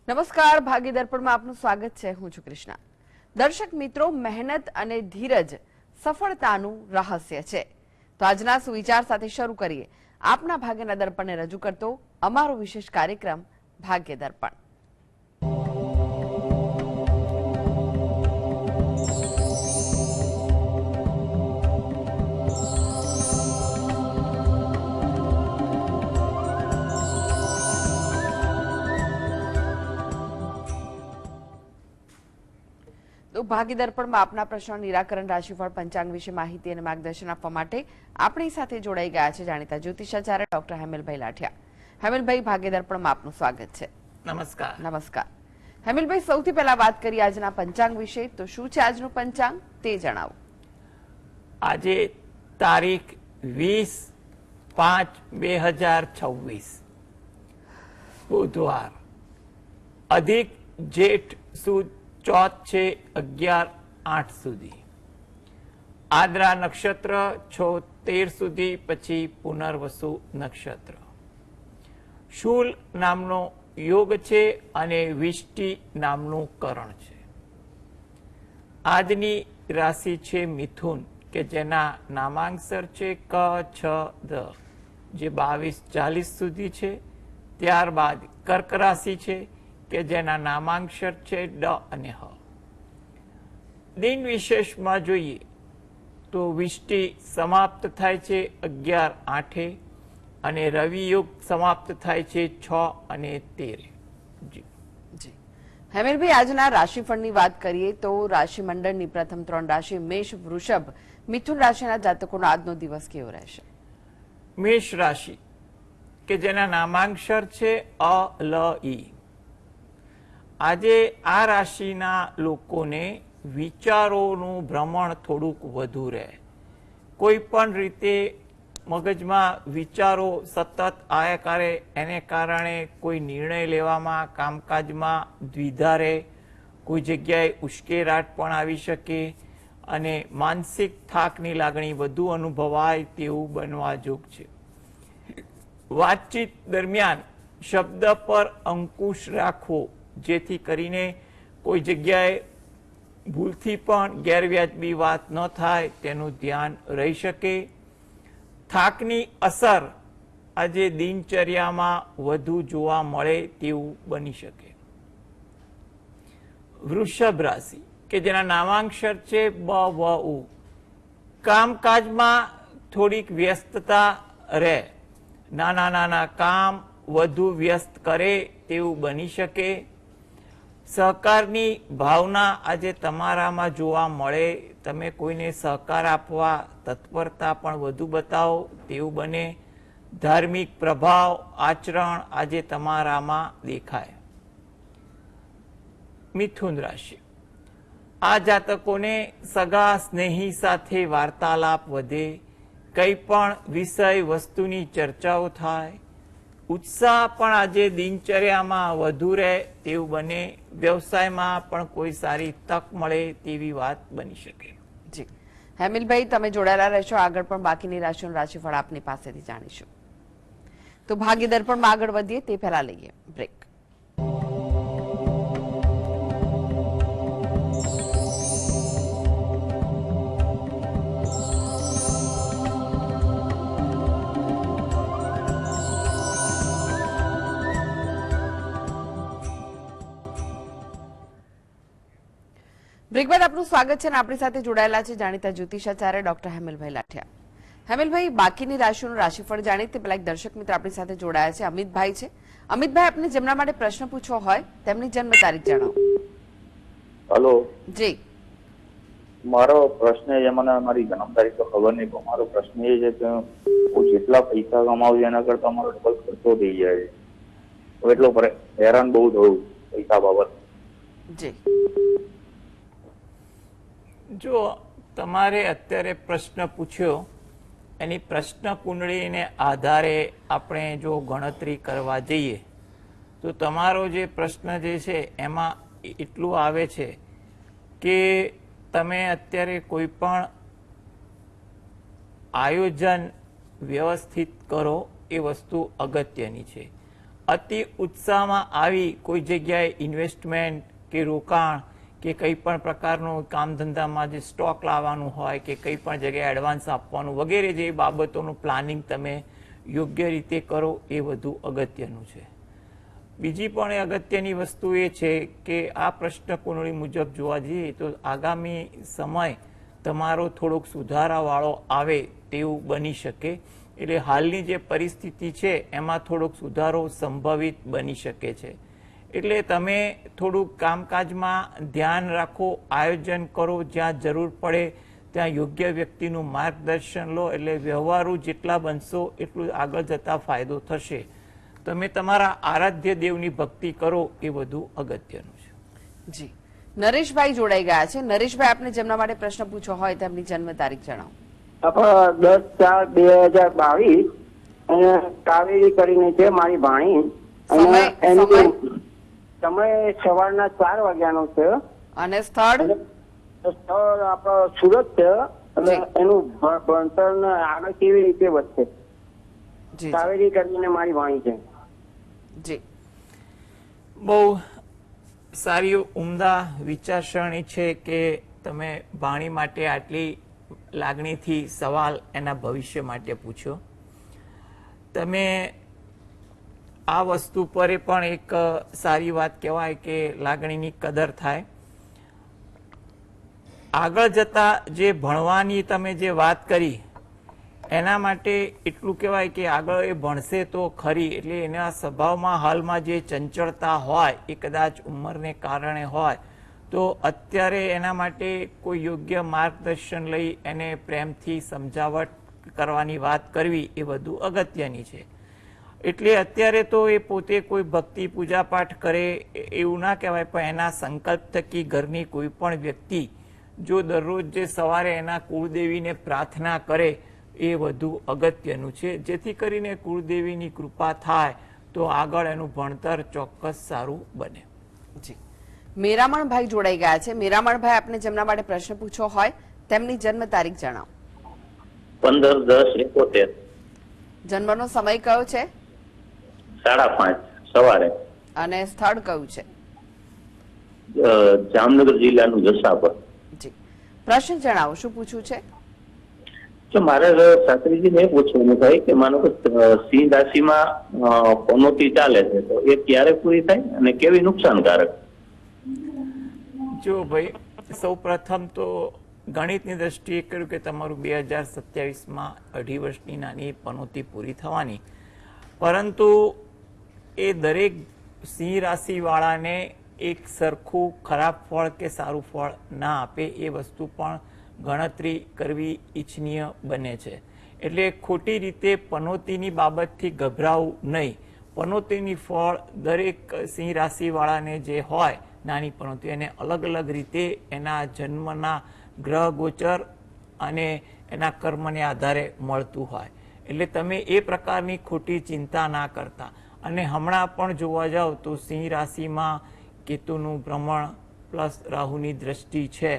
નમસ્કાર, ભાગ્ય દર્પણમાં આપનું સ્વાગત છે. હું છું કૃષ્ણા. દર્શક મિત્રો, મહેનત અને ધીરજ સફળતાનું રહસ્ય છે. તો આજના સુવિચાર સાથે શરૂ કરીએ આપના ભાગ્યના દર્પણને રજૂ કરતો અમારો વિશેષ કાર્યક્રમ ભાગ્ય દર્પણ. તો ભાગ્ય દર્પણમાં આપના પ્રશ્નો નિરાકરણ, રાશિફળ, પંચાંગ વિશે માહિતી અને માર્ગદર્શન આપવા માટે આપણી સાથે જોડાઈ ગયા છે જાણીતા જ્યોતિષાચાર્ય ડોક્ટર હેમલભાઈ લાઠિયા. હેમલભાઈ, ભાગ્ય દર્પણમાં આપનું સ્વાગત છે. નમસ્કાર. નમસ્કાર. હેમલભાઈ, સૌથી પહેલા વાત કરીએ આજના પંચાંગ વિશે. તો શું છે આજનું પંચાંગ તે જણાવો. આજે તારીખ 20/5/2026 બુધવાર, અધિક જેઠ સુદ ચોથ છે 11/8 સુધી. આદ્રા નક્ષત્ર 6/13 સુધી, પછી પુનર્વસુ નક્ષત્ર. શૂલ નામનો યોગ છે અને વિષ્ટિ નામનું કરણ છે. આજની રાશિ છે મિથુન, કે જેના નામાંકસર છે ક, છ, દ, જે 22-40 સુધી છે. ત્યારબાદ કર્ક રાશિ છે કે જેના નામાંકસર છે ડ અને હ. દિન વિશેષમાં જોઈએ તો વિષ્ટિ સમાપ્ત થાય છે 11/8 અને રવિ યોગ સમાપ્ત થાય છે 6/13. જી હેમલભાઈ, આજના રાશિફળની વાત કરીએ તો રાશિ મંડળની પ્રથમ 3 રાશિ મેષ, વૃષભ, મિથુન રાશિના જાતકોનો આજનો દિવસ કેવો રહેશે? મેષ રાશિ, કે જેના નામાંકસર છે અ, લ, ઈ. આજે આ રાશિના લોકોને વિચારોનું ભ્રમણ થોડુંક વધુ રહે. કોઈ પણ રીતે મગજમાં વિચારો સતત આયા કરે, એને કારણે કોઈ નિર્ણય લેવામાં, કામકાજમાં દ્વિધા રહે, કોઈ જગ્યાએ ઉશ્કેરાટ પણ આવી શકે અને માનસિક થાકની લાગણી વધુ અનુભવાય તેવું બનવા જોગ છે. વાતચીત દરમિયાન શબ્દ પર અંકુશ રાખવો, જેથી કરીને કોઈ જગ્યાએ ભૂલથી પણ ગેરવ્યાજબી વાત ન થાય તેનું ધ્યાન રહી શકે. થાકની અસર આજે દિનચર્યામાં વધુ જોવા મળે તેવું બની શકે. વૃષભ રાશિ, કે જેના નામાંકસર છે બ, વ, ઉ. કામકાજમાં થોડીક વ્યસ્તતા રહે. નાના કામ વધુ વ્યસ્ત કરે તેવું બની શકે. સહકારની ભાવના આજે તમારામાં જોવા મળે. તમે કોઈને સહકાર આપવા તત્પરતા પણ વધુ બતાવો તેવું બને. ધાર્મિક પ્રભાવ, આચરણ આજે તમારામાં દેખાય. મિથુન રાશિ, આ જાતકોને સગા સ્નેહી સાથે વાર્તાલાપ વધે. કંઈ પણ વિષય વસ્તુની ચર્ચાઓ થાય. ઉત્સાહ પણ આજે દિનચર્યામાં વધુ રહે તેવું બને. વ્યવસાયમાં પણ કોઈ સારી તક મળે તેવી વાત બની શકે. જી હેમલભાઈ, તમે જોડાયેલા રહેશો. આગળ પણ બાકીની રાશિઓનું રાશિફળ આપની પાસેથી જાણીશું. તો ભાગ્ય દર્પણમાં આગળ વધીએ તે પહેલા લઈએ બ્રેક. બ્રેક બાદ આપનું સ્વાગત છે અને આપણી સાથે જોડાયેલા છે જાણીતા જ્યોતિષાચાર્ય ડોક્ટર હેમલભાઈ લાઠિયા. હેમલભાઈ, બાકીની રાશિઓનું રાશિફળ જાણીએ તે પહેલા એક દર્શક મિત્ર આપણી સાથે જોડાયા છે, અમિતભાઈ છે. અમિતભાઈ, આપને જેમના માટે પ્રશ્ન પૂછવો હોય તેમની જન્મ તારીખ જણાવો. હેલો જી, મારો પ્રશ્ન છે, મને મારી જન્મ તારીખ તો ખબર નહીં, પણ મારો પ્રશ્ન એ છે કે હું જેટલા પૈસા કમાવું છું એના કરતા મારો ડબલ ખર્ચો થઈ જાય છે. હું એટલો હેરાન બહુ થયું પૈસા બાબત. જી જો તમારે અત્યારે પ્રશ્ન પૂછ્યો, એની પ્રશ્ન કુંડળીને આધારે આપણે જો ગણતરી કરવા જઈએ તો તમારો જે પ્રશ્ન જે છે એમાં એટલું આવે છે કે તમે અત્યારે કોઈ પણ આયોજન વ્યવસ્થિત કરો એ વસ્તુ અગત્યની છે. અતિ ઉત્સાહમાં આવી કોઈ જગ્યાએ ઇન્વેસ્ટમેન્ટ કે રોકાણ કે કંઈ પણ પ્રકારનું કામ ધંધામાં જે સ્ટોક લાવવાનું હોય કે કંઈ પણ જગ્યાએ એડવાન્સ આપવાનું વગેરે જે બાબતોનું પ્લાનિંગ તમે યોગ્ય રીતે કરો એ વધુ અગત્યનું છે. બીજી પણ એ અગત્યની વસ્તુ એ છે કે આ પ્રશ્ન કુંડળી મુજબ જોવા જઈએ તો આગામી સમય તમારો થોડોક સુધારાવાળો આવે તેવું બની શકે. એટલે હાલની જે પરિસ્થિતિ છે એમાં થોડોક સુધારો સંભવિત બની શકે છે. એટલે તમે થોડુંક કામકાજમાં ધ્યાન રાખો, આયોજન કરો, જ્યાં જરૂર પડે ત્યાં યોગ્ય વ્યક્તિનું માર્ગદર્શન લો. એટલે વ્યવહારુ જેટલા બનશો એટલું આગળ જતા ફાયદો થશે. તમે તમારા આરાધ્ય દેવની ભક્તિ કરો એ વધુ અગત્યનું છે. જી, નરેશભાઈ જોડાઈ ગયા છે. નરેશભાઈ, આપને જેમના માટે પ્રશ્ન પૂછવો હોય તેમની જન્મ તારીખ જણાવો. 10/4/2022 અને કાવેરી કરીને છે મારી ભાણી. અને એનું સમય સવારના 4 વાગ્યાનો છે. અને સ્થળ આપણો સુરત છે. અને એનું ભણતર આગળ કેવી રીતે વધશે? કાવેરી કરીને મારી ભાણી છે. જી, બહુ સારી ઉમદા વિચારસરણી છે કે તમે ભાણી માટે આટલી લાગણીથી સવાલ એના ભવિષ્ય માટે પૂછ્યો. તમે આ વસ્તુ પર પણ એક સારી વાત કહેવાય કે લાગણીની કદર થાય. આગળ જતા જે ભણવાની તમે જે વાત કરી એના માટે એટલું કહેવાય કે આગળ એ ભણશે તો ખરી. એટલે એના સ્વભાવમાં હાલમાં જે ચંચળતા હોય એ કદાચ ઉંમરને કારણે હોય તો અત્યારે એના માટે કોઈ યોગ્ય માર્ગદર્શન લઈ એને પ્રેમથી સમજાવટ કરવાની વાત કરવી એ વધુ અગત્યની છે. એટલે અત્યારે તો એ પોતે કોઈ ભક્તિ પૂજાપાઠ કરે એવું ના કહેવાય, પણ એના સંકલ્પ થકી ઘરની કોઈ પણ વ્યક્તિ જો દરરોજ જે સવારે એના કુળદેવીને પ્રાર્થના કરે એ વધુ અગત્યનું છે. જેથી કરીને કુળદેવીની કૃપા થાય તો આગળ એનું ભણતર ચોક્કસ સારું બને. જી, મેરામણભાઈ જોડાઈ ગયા છે. મેરામણભાઈ, આપને જેમના માટે પ્રશ્ન પૂછવો હોય તેમની જન્મ તારીખ જણાવો. 15/10/71. જન્મનો સમય કયો છે? 5:30 સવારે. અને સ્થળ કયું છે? જામનગર જિલ્લાનું જસાપર. જી, પ્રશ્ન જણાવો, શું પૂછવું છે? જો મારે શાસ્ત્રીજીને એ પૂછવાનું થાય કે માનો કે સિંહ રાશિમાં પનોતી ચાલે છે તો એ ક્યારે પૂરી થાય અને કેવી નુકસાનકારક? જો ભાઈ, સૌ પ્રથમ તો ગણિતની દ્રષ્ટિએ કહ્યું કે તમારું 2027માં 2.5 વર્ષની નાની પનોતી પૂરી થવાની. પરંતુ એ દરેક સિંહ રાશિવાળાને એક સરખું ખરાબ ફળ કે સારું ફળ ના આપે એ વસ્તુ પણ ગણતરી કરવી ઈચ્છનીય બને છે. એટલે ખોટી રીતે પનોતીની બાબતથી ગભરાવું નહીં. પનોતીની ફળ દરેક સિંહ રાશિવાળાને જે હોય નાની પનોતી એને અલગ અલગ રીતે એના જન્મના ગ્રહ ગોચર અને એના કર્મને આધારે મળતું હોય. એટલે તમે એ પ્રકારની ખોટી ચિંતા ના કરતા. અને હમણાં પણ જોવા જાવ તો સિંહ રાશિમાં કેતુનું ભ્રમણ પ્લસ રાહુની દ્રષ્ટિ છે.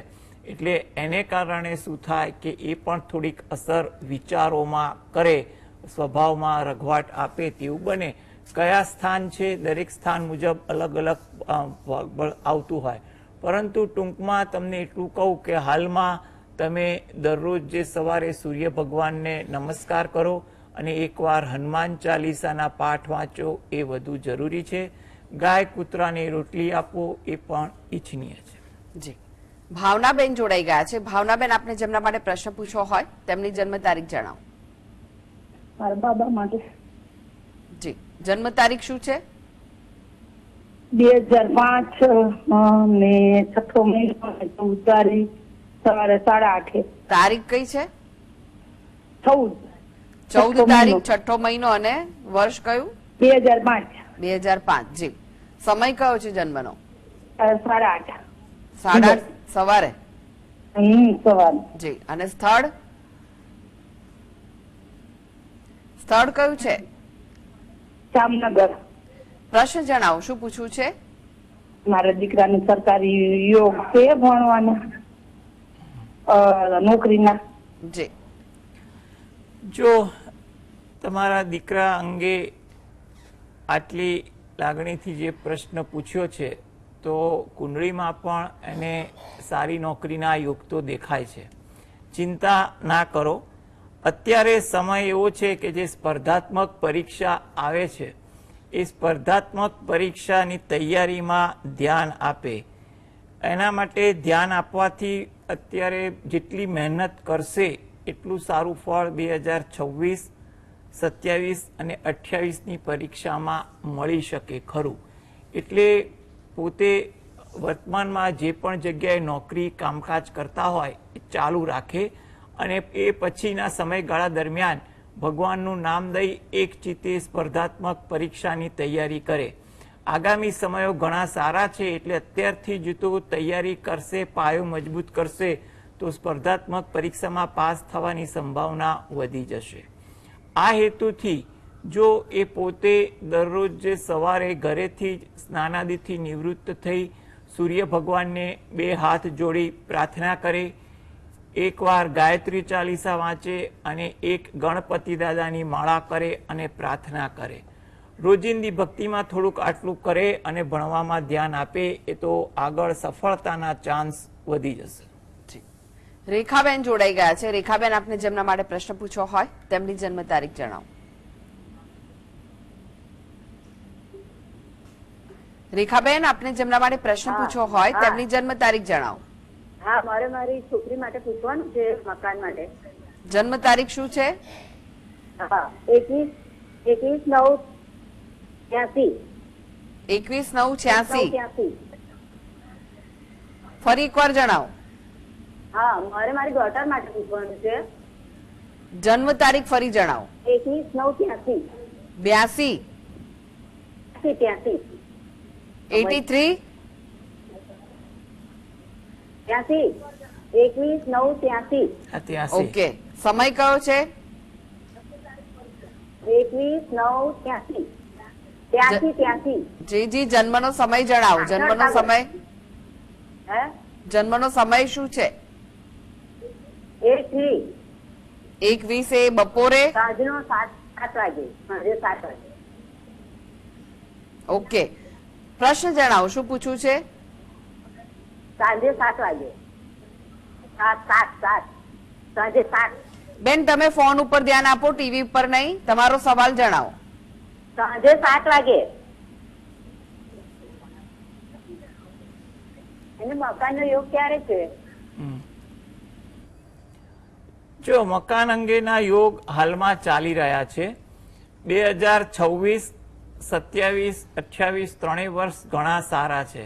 એટલે એને કારણે શું થાય કે એ પણ થોડીક અસર વિચારોમાં કરે, સ્વભાવમાં રઘવાટ આપે તેવું બને. કયા સ્થાન છે દરેક સ્થાન મુજબ અલગ અલગ આવતું હોય. પરંતુ ટૂંકમાં તમને એટલું કહું કે હાલમાં તમે દરરોજ જે સવારે સૂર્ય ભગવાનને નમસ્કાર કરો અને એકવાર હનુમાન ચાલીસાના પાઠ વાંચો એ વધુ જરૂરી છે. ગાય કૂતરાને રોટલી આપો એ પણ ઈચ્છનીય છે. જી, ભાવનાબેન જોડાઈ ગયા છે. ભાવનાબેન, આપને જેમના માટે પ્રશ્ન પૂછવો હોય તેમની જન્મ તારીખ જણાવો. મારા બાબા માટે. જી, જન્મ તારીખ શું છે? 2005 ને 6 મહિનો 14 તારીખ સવારે 8:30. તારીખ કઈ છે? 14 તારીખ 6 મહિનો અને વર્ષ કયું? 2005. 2005. જી, સમય કયો છે જન્મનો? 8:30. 8:30 સવારે. સવારે. જી, અને સ્થળ? સ્થળ કયું છે? જામનગર. પ્રશ્ન જણાવો, શું પૂછવું છે? મારા દીકરાને સરકારી યોગ છે ભણવાના, નોકરીના. જી, જો તમારા દીકરા અંગે આટલી લાગણીથી જે પ્રશ્ન પૂછ્યો છે તો કુંડળીમાં પણ એને સારી નોકરીના યોગ તો દેખાય છે. ચિંતા ના કરો. અત્યારે સમય એવો છે કે જે સ્પર્ધાત્મક પરીક્ષા આવે છે એ સ્પર્ધાત્મક પરીક્ષાની તૈયારીમાં ધ્યાન આપે. એના માટે ધ્યાન આપવાથી અત્યારે જેટલી મહેનત કરશે એટલું સારું ફળ 2026, 27 અને 28ની પરીક્ષામાં મળી શકે ખરું. એટલે પોતે વર્તમાનમાં જે પણ જગ્યાએ નોકરી કામકાજ કરતા હોય એ ચાલુ રાખે અને એ પછીના સમયગાળા દરમિયાન ભગવાનનું નામ દઈ એક ચિત્તે સ્પર્ધાત્મક પરીક્ષાની તૈયારી કરે. આગામી સમયો ઘણા સારા છે એટલે અત્યારથી જ તો તૈયારી કરશે, પાયો મજબૂત કરશે તો સ્પર્ધાત્મક પરીક્ષામાં પાસ થવાની સંભાવના વધી જશે. આ હેતુથી જો એ પોતે દરરોજ જે સવારે ઘરેથી જ સ્નાનાદિથી નિવૃત્ત થઈ સૂર્ય ભગવાનને 2 હાથ જોડી પ્રાર્થના કરે, એકવાર ગાયત્રી ચાલીસા વાંચે અને એક ગણપતિ દાદાની માળા કરે અને પ્રાર્થના કરે. રોજિંદી ભક્તિમાં થોડુંક આટલું કરે અને ભણવામાં ધ્યાન આપે એ તો આગળ સફળતાના ચાન્સ વધી જશે. રેખાબેન જોડાઈ ગયા છે. રેખાબેન, આપને જેમના માટે પ્રશ્ન પૂછવો હોય તેમની જન્મ તારીખ જણાવો. રેખાબેન, આપને જેમના માટે પ્રશ્ન પૂછવો હોય તેમની જન્મ તારીખ જણાવો. હા, મારે મારી છોકરી માટે પૂછવાનું છે, મકાન માટે. જન્મ તારીખ શું છે? હા, 21/9/86. 21/9/86. ફરી એકવાર જણાવો. હા, મારે મારી ડોટર માટે પૂછવાનું છે. જન્મ તારીખ ફરી જણાવો. 21/9/83. 82, 83. 83, 21/9/83. ઓકે. સમય કયો છે? 21/9/83. 83. જી જી, જન્મનો સમય જણાવો. જન્મનો સમય, હે? જન્મનો સમય શું છે? 8:03. 1:20 એ બપોરે. સાંજનો 7 વાગે. સાંજે 7 વાગે. ઓકે. પ્રશ્ન જણાવો, શું પૂછવું છે? સાંજે 7 વાગે. 7. સાંજે 7. બેન, તમે ફોન ઉપર ધ્યાન આપો, ટીવી ઉપર નહીં. તમારો સવાલ જણાવો. સાંજે 7 વાગે. એને મકાનનો યોગ ક્યારે છે? જો મકાન અંગેના યોગ હાલમાં ચાલી રહ્યા છે. 2026, 27, 28 ત્રણેય વર્ષ ઘણા સારા છે.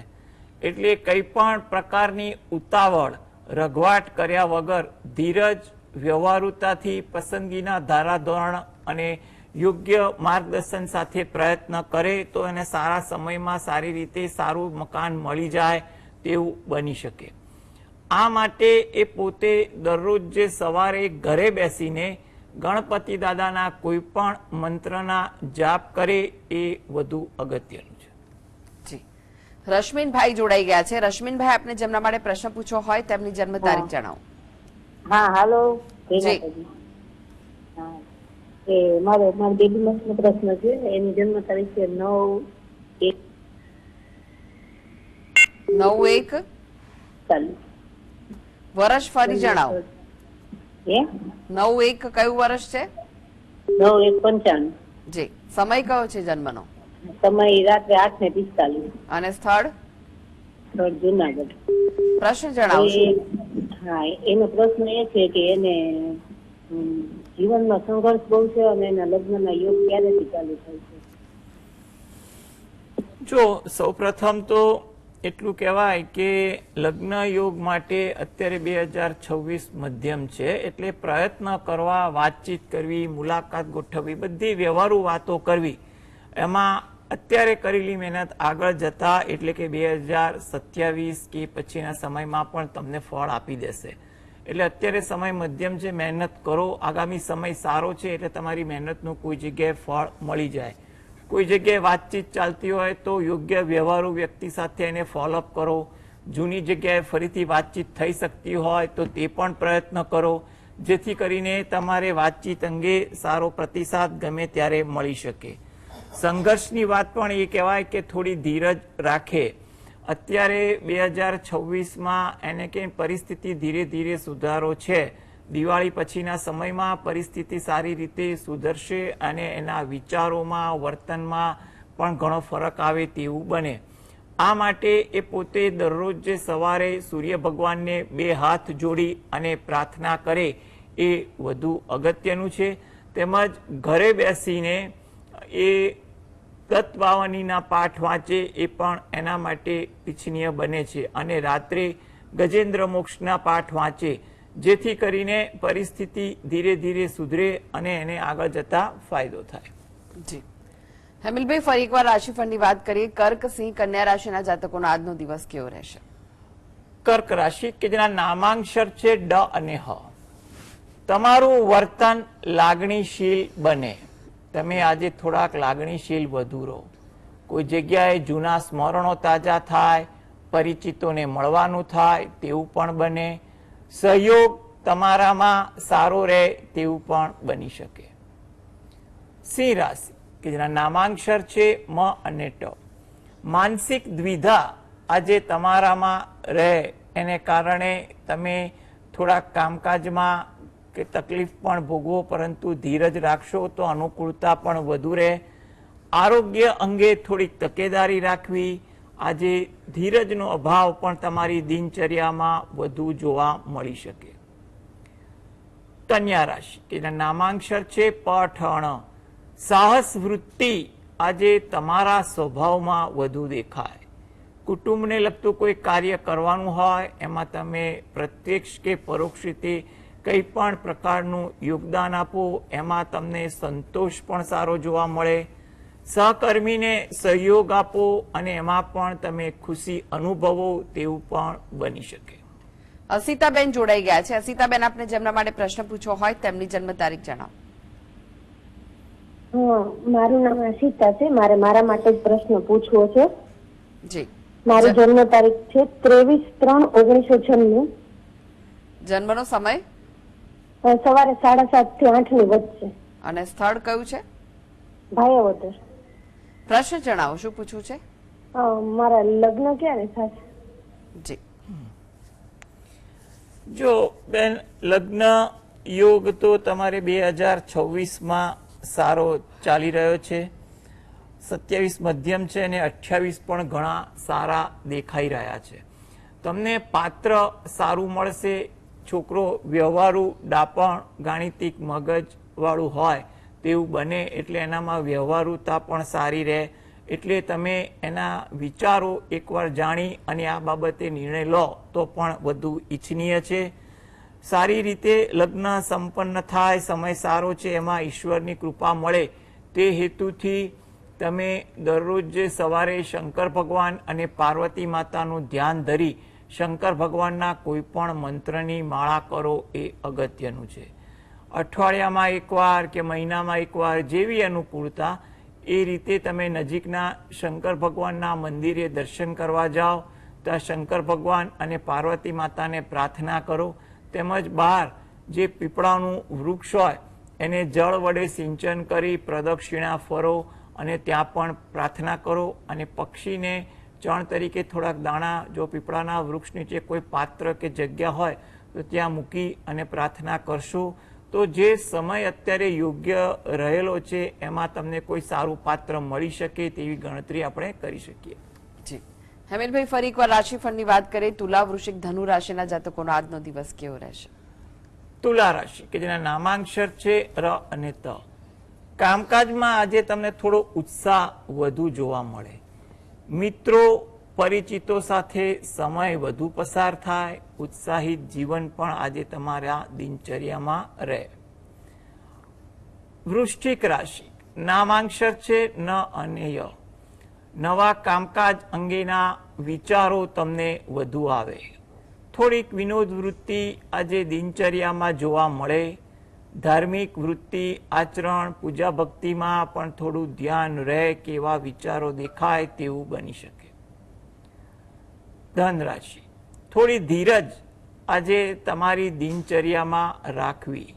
એટલે કંઈ પણ પ્રકારની ઉતાવળ રઘવાટ કર્યા વગર ધીરજ, વ્યવહારુતાથી પસંદગીના ધારાધોરણ અને યોગ્ય માર્ગદર્શન સાથે પ્રયત્ન કરે તો એને સારા સમયમાં સારી રીતે સારું મકાન મળી જાય તેવું બની શકે. આ માટે એ પોતે દરરોજ જે સવારે ઘરે બેસીને ગણપતિ દાદાના કોઈ પણ મંત્રના જાપ કરે એ વધુ અગત્યનું છે. જી. રશ્મિનભાઈ જોડાઈ ગયા છે. રશ્મિનભાઈ, આપને જેમના માટે પ્રશ્ન પૂછવો હોય તેમની જન્મ તારીખ જણાવો. હા, હાલો. જી. હા, એ મારી બેબી નો પ્રશ્ન છે. એની જન્મ તારીખ છે 9/1. 9/1. વર્ષ ફરી જણાવો. 9/1 કયું વર્ષ છે? 9/1/95. જી. સમય કયો છે જન્મનો? સમય રાત્રે 8:45. અને સ્થળ? સ્થળ જુનાગઢ. પ્રશ્ન જણાવો. હા, એનો પ્રશ્ન એ છે કે એને જીવનમાં સંઘર્ષ બહુ છે અને એના લગ્નના યોગ ક્યારેથી ચાલુ થાય છે? જો સૌપ્રથમ તો એટલું કહેવાય કે લગ્ન યોગ માટે અત્યારે 2026 મધ્યમ છે. એટલે પ્રયત્ન કરવા, વાતચીત કરવી, મુલાકાત ગોઠવવી, બધી વ્યવહારુ વાતો કરવી. એમાં અત્યારે કરેલી મહેનત આગળ જતા એટલે કે 2027 કે પછીના સમયમાં પણ તમને ફળ આપી દેશે. એટલે અત્યારે સમય મધ્યમ છે, મહેનત કરો. આગામી સમય સારો છે એટલે તમારી મહેનતનું કોઈ જગ્યાએ ફળ મળી જાય. કોઈ જગ્યાએ વાતચીત ચાલતી હોય તો યોગ્ય વ્યવહારુ વ્યક્તિ સાથે એને ફોલોઅપ કરો. જૂની જગ્યાએ ફરીથી વાતચીત થઈ શકતી હોય તો તે પણ પ્રયત્ન કરો, જેથી કરીને તમારે વાતચીત અંગે સારો પ્રતિસાદ ગમે ત્યારે મળી શકે. સંઘર્ષની વાત પણ એ કહેવાય કે થોડી ધીરજ રાખે. અત્યારે 2026માં એને કે પરિસ્થિતિ ધીરે ધીરે સુધારો છે. દિવાળી પછીના સમયમાં પરિસ્થિતિ સારી રીતે સુધરશે અને એના વિચારોમાં, વર્તનમાં પણ ઘણો ફરક આવે તેવું બને. આ માટે એ પોતે દરરોજ જે સવારે સૂર્ય ભગવાનને 2 હાથ જોડી અને પ્રાર્થના કરે એ વધુ અગત્યનું છે. તેમજ ઘરે બેસીને એ દત્તવાવનીના પાઠ વાંચે એ પણ એના માટે ઇચ્છનીય બને છે. અને રાત્રે ગજેન્દ્ર મોક્ષના પાઠ વાંચે, જેથી કરીને પરિસ્થિતિ ધીરે ધીરે સુધરે અને એને આગળ જતા ફાયદો થાય. જી હેમિલભાઈ, ફરી એકવાર રાશિફળની વાત કરીએ. કર્ક, સિંહ, કન્યા રાશિના જાતકોનો આજનો દિવસ કેવો રહેશે? કર્ક રાશિ કે જેના નામાંક્ષર છે ડ અને હ. તમારું વર્તન લાગણીશીલ બને. તમે આજે થોડાક લાગણીશીલ વધુ રહો. કોઈ જગ્યાએ જૂના સ્મરણો તાજા થાય, પરિચિતોને મળવાનું થાય તેવું પણ બને. સહયોગ તમારામાં સારો રહે તેવું પણ બની શકે. સિંહ રાશિ કે જેના નામાંક્ષર છે મ અને ટ. માનસિક દ્વિધા આજે તમારામાં રહે, એને કારણે તમે થોડાક કામકાજમાં કે તકલીફ પણ ભોગવો, પરંતુ ધીરજ રાખશો તો અનુકૂળતા પણ વધુ રહે. આરોગ્ય અંગે થોડીક તકેદારી રાખવી. આજે ધીરજનો અભાવ પણ તમારી દિનચર્યામાં વધુ જોવા મળી શકે. કન્યા રાશિ કે જેના નામાંક્ષર છે પ, ઠ, ણ. સાહસ વૃત્તિ આજે તમારા સ્વભાવમાં વધુ દેખાય. કુટુંબને લગતું કોઈ કાર્ય કરવાનું હોય એમાં તમે પ્રત્યક્ષ કે પરોક્ષ રીતે કંઈ પણ પ્રકારનું યોગદાન આપો, એમાં તમને સંતોષ પણ સારો જોવા મળે. સહકર્મીને સહયોગ આપો અને એમાં પણ તમે ખુશી અનુભવો તેવું પણ બની શકે. અસિતાબેન જોડાઈ ગયા છે. અસિતાબેન, આપને જેમના માટે પ્રશ્ન પૂછવો હોય તેમની જન્મ તારીખ જણાવો. મારું નામ અસિતા છે. મારે મારા માટે જ પ્રશ્ન પૂછવો છે. જી. મારી જન્મ તારીખ છે 23/3/1996. જન્મનો સમય? સવારે 7:30 થી 8 ની વચ્ચે. અને સ્થળ કયું છે? ભાયાવદર. પ્રશ્ન જણાવો, શું પૂછવું છે? મારા લગ્ન ક્યારે થશે? જી. જો બેન, લગ્ન યોગ તો તમારે 2026માં સારો ચાલી રહ્યો છે. 27 મધ્યમ છે અને 28 પણ ઘણા સારા દેખાઈ રહ્યા છે. તમને પાત્ર સારું મળશે. છોકરો વ્યવહારુ, ડાપણ, ગાણિતિક મગજ વાળું હોય તેવું બને, એટલે એનામાં વ્યવહારુતા પણ સારી રહે. એટલે તમે એના વિચારો એકવાર જાણી અને આ બાબતે નિર્ણય લો તો પણ વધુ ઈચ્છનીય છે. સારી રીતે લગ્ન સંપન્ન થાય, સમય સારો છે, એમાં ઈશ્વરની કૃપા મળે તે હેતુથી તમે દરરોજ સવારે શંકર ભગવાન અને પાર્વતી માતાનું ધ્યાન ધરી શંકર ભગવાનના કોઈ પણ મંત્રની માળા કરો એ અગત્યનું છે. અઠવાડિયામાં એકવાર કે મહિનામાં એકવાર જેવી અનુકૂળતા એ રીતે તમે નજીકના શંકર ભગવાનના મંદિરે દર્શન કરવા જાઓ. ત્યાં શંકર ભગવાન અને પાર્વતી માતાને પ્રાર્થના કરો. તેમજ બહાર જે પીપળાનું વૃક્ષ હોય એને જળ વડે સિંચન કરી પ્રદક્ષિણા ફરો અને ત્યાં પણ પ્રાર્થના કરો. અને પક્ષીને ચણ તરીકે થોડાક દાણા જો પીપળાના વૃક્ષ નીચે કોઈ પાત્ર કે જગ્યા હોય તો ત્યાં મૂકી અને પ્રાર્થના કરશો તો જે સમય અત્યારે યોગ્ય રહેલો છે એમાં તમને કોઈ સારું પાત્ર મળી શકે તેવી ગણતરી આપણે કરી શકીએ. જી. હેમિલભાઈ, ફરી એકવાર રાશિફળની વાત કરીએ. તુલા, વૃશ્ચિક, ધનુ રાશિના જાતકોનો આજનો દિવસ કેવો રહેશે? તુલા રાશિ કે જેના નામાંક્ષર છે ર અને ત. કામકાજમાં આજે તમને થોડો ઉત્સાહ વધુ જોવા મળે. મિત્રો, પરિચિતો સાથે સમય વધુ પસાર થાય. ઉત્સાહિત જીવન પણ આજે તમારા દિનચર્યામાં રહે. વૃશ્ચિક રાશિ નામાંક્ષર છે ન અને ય. નવા કામકાજ અંગેના વિચારો તમને વધુ આવે. થોડીક વિનોદ વૃત્તિ આજે દિનચર્યામાં જોવા મળે. ધાર્મિક વૃત્તિ, આચરણ, પૂજા ભક્તિમાં પણ થોડું ધ્યાન રહે કે એવા વિચારો દેખાય તેવું બની શકે. ધન રાશિ થોડી ધીરજ આજે તમારી દિનચર્યામાં રાખવી.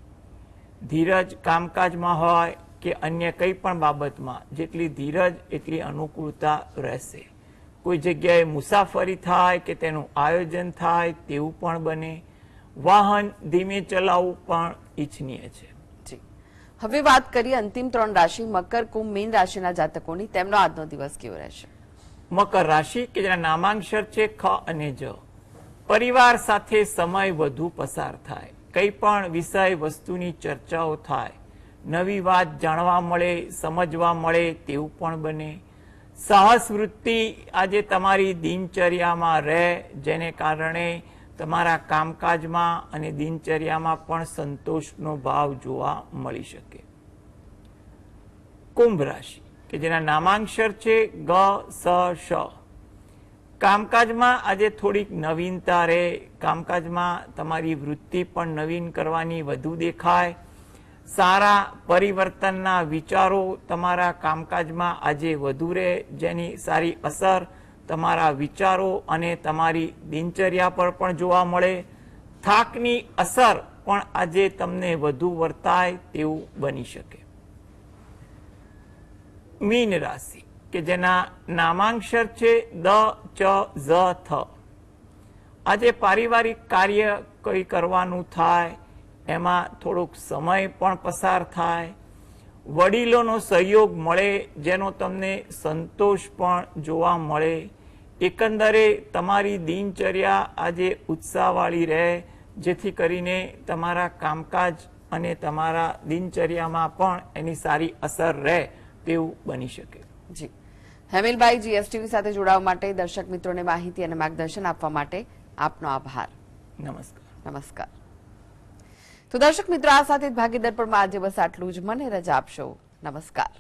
ધીરજ કામકાજમાં હોય કે અન્ય કંઈ પણ બાબતમાં જેટલી ધીરજ એટલી અનુકૂળતા રહેશે. કોઈ જગ્યાએ મુસાફરી થાય કે તેનું આયોજન થાય તેવું પણ બને. વાહન ધીમે ચલાવવું પણ ઈચ્છનીય છે. જી, હવે વાત કરીએ અંતિમ 3 રાશિ મકર, કુંભ, મીન રાશિના જાતકોની. તેમનો આજનો દિવસ કેવો રહેશે? મકર રાશિ કે જેના નામાંક્ષર છે ખ અને જ. પરિવાર સાથે સમય વધુ પસાર થાય. કંઈ પણ વિષય વસ્તુની ચર્ચાઓ થાય. નવી વાત જાણવા મળે, સમજવા મળે તેવું પણ બને. સાહસ વૃત્તિ આજે તમારી દિનચર્યામાં રહે, જેને કારણે તમારા કામકાજમાં અને દિનચર્યામાં પણ સંતોષનો ભાવ જોવા મળી શકે. કુંભ રાશિ કે જેના નામાંક્ષર છે ગ, સ, શ. કામકાજમાં આજે થોડીક નવીનતા રહે. કામકાજમાં તમારી વૃત્તિ પણ નવીન કરવાની વધુ દેખાય. સારા પરિવર્તનના વિચારો તમારા કામકાજમાં આજે વધુ રહે, જેની સારી અસર તમારા વિચારો અને તમારી દિનચર્યા પર પણ જોવા મળે. થાકની અસર પણ આજે તમને વધુ વર્તાય તેવું બની શકે. મીન રાશિ કે જેના નામાંક્ષર છે દ, ચ, ઝ, થ. આજે પારિવારિક કાર્ય કંઈ કરવાનું થાય, એમાં થોડોક સમય પણ પસાર થાય. વડીલોનો સહયોગ મળે, જેનો તમને સંતોષ પણ જોવા મળે. એકંદરે તમારી દિનચર્યા આજે ઉત્સાહવાળી રહે, જેથી કરીને તમારા કામકાજ અને તમારા દિનચર્યામાં પણ એની સારી અસર રહે તેવું બની શકે. જી, હેમિલભાઈ, જીએસટીવી સાથે જોડાવા માટે, દર્શક મિત્રોને માહિતી અને માર્ગદર્શન આપવા માટે આપનો આભાર. નમસ્કાર. નમસ્કાર. તો દર્શક મિત્રો, આ સાથે જ ભાગીદાર પણ આજે બસ આટલું જ. મને રજા આપશો. નમસ્કાર.